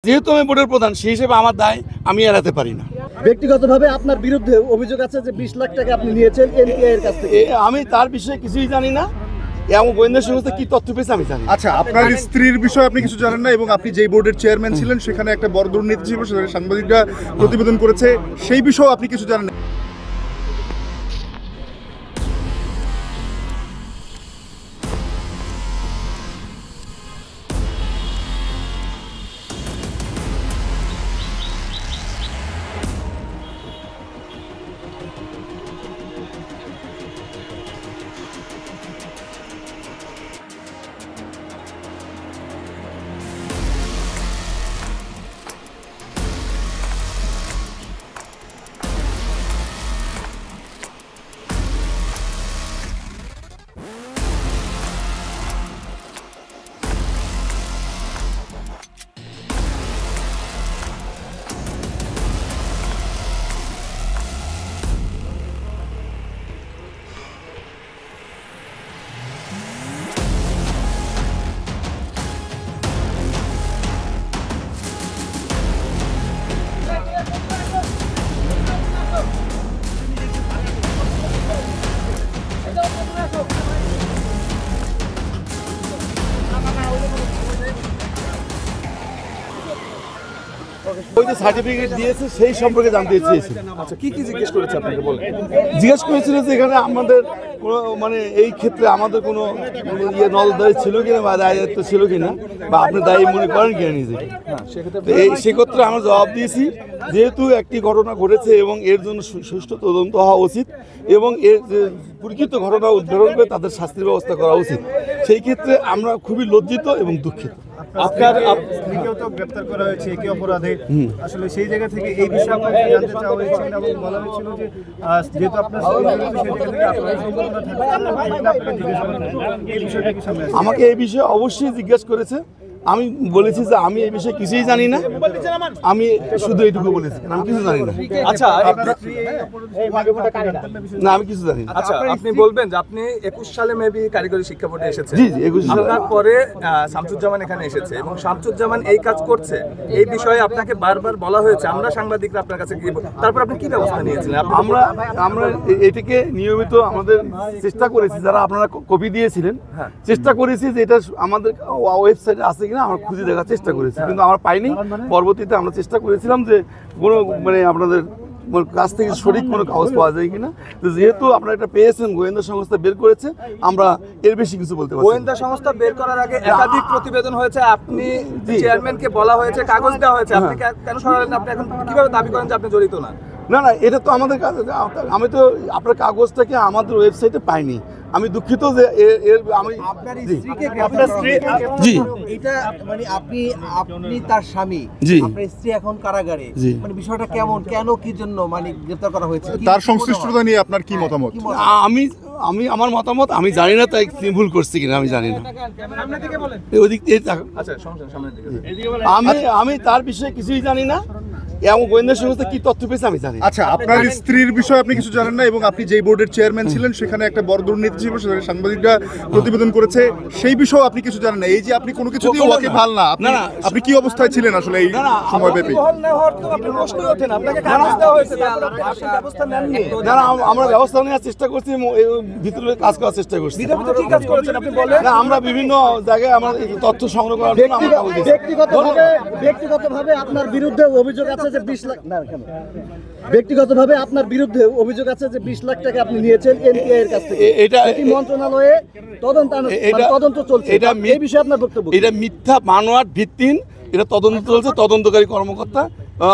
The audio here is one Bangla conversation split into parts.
যেহেতু আমি বোর্ডের প্রধান সেই হিসেবে আমার দায় আমি এড়াতে পারি না। ব্যক্তিগতভাবে আপনার বিরুদ্ধে অভিযোগ আছে যে 20 লাখ টাকা আপনি নিয়েছেন এনটিআই এর কাছ থেকে। আমি তার বিষয়ে কিছুই জানি না, এবং গোয়েন্দা সংস্থা কি তথ্য পেয়েছে আমি জানি। আচ্ছা, আপনার স্ত্রীর বিষয়ে আপনি কিছু জানেন না এবং আপনি যেই বোর্ডের চেয়ারম্যান ছিলেন সেখানে একটা বড় দুর্নীতি ছিল, সেটা সাংবাদিকরা প্রতিবেদন করেছে, সেই বিষয়েও আপনি কিছু জানেন না। ওই যে সার্টিফিকেট দিয়েছে সেই সম্পর্কে জানতে চেয়েছিল। আচ্ছা, কি কি জিজ্ঞেস করেছে আপনাকে বলেন? জিজ্ঞেস করেছিল যে এখানে আমাদের কোনো মানে এই ক্ষেত্রে আমাদের কোনো নজরদারি ছিল কিনা বা দায়িত্ব ছিল কিনা, বা আপনি দায়ী মনে করেন কিনা নিজেকে। সেক্ষেত্রে আমরা জবাব দিয়েছি যেহেতু একটি ঘটনা ঘটেছে এবং এর জন্য সুষ্ঠু তদন্ত হওয়া উচিত এবং এর যে প্রকৃত ঘটনা উদ্ঘাটন করে তাদের শাস্তির ব্যবস্থা করা উচিত, সেই ক্ষেত্রে আমরা খুবই লজ্জিত এবং দুঃখিত। আপনার স্ত্রীকেও তো গ্রেফতার করা হয়েছে একই অপরাধে। আসলে সেই জায়গা থেকে এই বিষয়ে আপনাকে জানতে চাওয়া হয়েছিল এবং বলা হয়েছিল যে যেহেতু আপনার সেই জায়গা থেকে আপনার সম্ভাবনা থাকবে এই বিষয়টা কি সামনে আসছে? আমাকে এই বিষয়ে অবশ্যই জিজ্ঞেস করেছে। আমি বলেছি যে আমি এই বিষয়ে কিছুই জানি না, আমি শুধু এইটুকু বলেছি, আমি কিছু জানি না। আচ্ছা, না, আমি কিছু জানি না। আচ্ছা, আপনি বলবেন যে আপনি 21 সালে মেবি কারিগরি শিক্ষা বোর্ডে এসেছেন। জি জি, 21 সালে। আপনার পরে শামসুজ্জামান এখানে এসেছে এবং শামসুজ্জামান এই কাজ করছে, এই বিষয়ে আপনাকে বারবার বলা হয়েছে, আমরা সাংবাদিকরা আপনার কাছে গিয়ে, তারপর আপনি কি ব্যবস্থা নিয়েছিলেন? আমরা এটাকে নিয়মিত আমাদের চেষ্টা করেছি, যারা আপনারা কপি দিয়েছিলেন চেষ্টা করেছি যে এটা আমাদের ওয়েবসাইটে আছে কিনা আমরা খুঁজে দেখার চেষ্টা করেছি, কিন্তু আমরা পাইনি। পরবর্তীতে আমরা চেষ্টা করেছিলাম যে কোনো মানে আপনাদের কাছ থেকে সঠিক কোনো কাগজ পাওয়া যায় কিনা। যেহেতু আপনারা এটা পেয়েছেন, গোয়েন্দা সংস্থা বের করেছে, আমরা এর বেশি কিছু বলতে পারছি। গোয়েন্দা সংস্থা বের করার আগে একাধিক প্রতিবেদন হয়েছে, আপনি চেয়ারম্যানকে বলা হয়েছে, কাগজ দেওয়া হয়েছে, আপনি কেন সরালেন? আপনি এখন কিভাবে দাবি করেন যে আপনি জড়িত না? না না, এটা তো আমাদের কাছে, আমি তো আপনার কাগজটাকে আমাদের ওয়েবসাইটে পাইনি, আমি দুঃখিত যে আমি আপনার স্ত্রীকে জি এটা মানে আপনি তার স্বামী, আপনার স্ত্রী এখন কারাগারে, মানে বিষয়টা কেমন, কেন, কি জন্য মানে গ্রেফতার করা হয়েছে, তার সংশ্লিষ্টতা নিয়ে আপনার কি মতামত? আমি আমার মতামত আমি জানি না, তাই ভুল করছি কিনা আমি জানি না। আমি তার বিষয়ে কিছুই জানি না, এবং গোয়েন্দা সংস্থা কি তথ্য পেয়েছে আমি জানি। আচ্ছা, আপনার স্ত্রীর বিষয়ে আপনি কিছু জানেন না এবং আপনি যেই বোর্ডের চেয়ারম্যান ছিলেন সেখানে একটা বড় দুর্নীতি ছিল, সেটা সাংবাদিকরা প্রতিবেদন করেছে, সেই বিষয়েও আপনি কিছু জানেন না। এই যে আপনি কোনো কিছু দিয়ে ওকে ভাল না, আপনি কি অবস্থায় ছিলেন আসলে এই সময়ব্যাপী? আমরা ব্যবস্থা নেওয়ার চেষ্টা করছি, ভিতরে কাজ করার চেষ্টা করছি। আমরা বিভিন্ন জায়গায় আমরা তথ্য সংগ্রহ করার জন্য ব্যক্তিগতভাবে আপনার বিরুদ্ধে অভিযোগ আছে যে 20 লাখ না কেন ব্যক্তিগতভাবে আপনার বিরুদ্ধে অভিযোগ আছে যে 20 লাখ টাকা আপনি নিয়েছেন এনটিআই এর কাছ থেকে। এটা মন্ত্রণালয়ে তদন্ত চলছে, এই বিষয়ে আপনার বক্তব্য? এটা মিথ্যা, মানওয়াট ভিত্তিহীন, এটা তদন্ত চলছে। তদন্তকারী কর্মকর্তা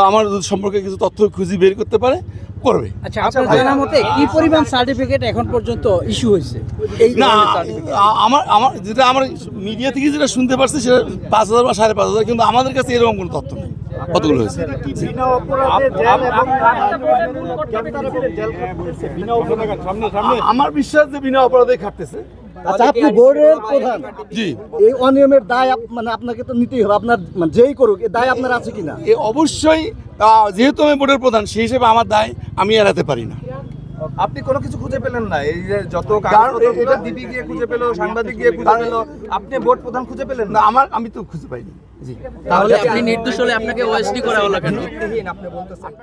আমার সম্পর্কে কিছু তথ্য খুঁজে বের করতে পারে, করবে। আচ্ছা, আপনার জানা মতে কি পরিমাণ সার্টিফিকেট এখন পর্যন্ত ইস্যু হয়েছে? না, আমার যেটা আমার মিডিয়া থেকে যেটা শুনতে পারছি সেটা 5,000 বা 5,500, কিন্তু আমাদের কাছে এরকম কোনো তথ্য নেই কতগুলো হয়েছে। আমার বিশ্বাস যে বিনা অপরাধে খাটতেছে। আচ্ছা, আপনি বোর্ডের প্রধান, জি, এই অনিয়মের দায় মানে আপনাকে তো নিতেই হবে, আপনার যেই করুক এই দায় আপনার আছে কিনা? অবশ্যই, যেহেতু আমি বোর্ডের প্রধান সেই হিসেবে আমার দায় আমি এড়াতে পারি না। আপনি কোনো কিছু খুঁজে পেলেন না, এই যে যত কারণ কাগজপত্র এটা- ডিবি গিয়ে খুঁজে পেলো, সাংবাদিক গিয়ে খুঁজে পেলো, আপনি বোর্ড প্রধান খুঁজে পেলেন না না। আমি তো খুঁজে পাইনি। জি তাহলে আপনি নির্দোষ হলে আপনাকে ওএসডি করা হলো কেন? আপনি বলতেছেন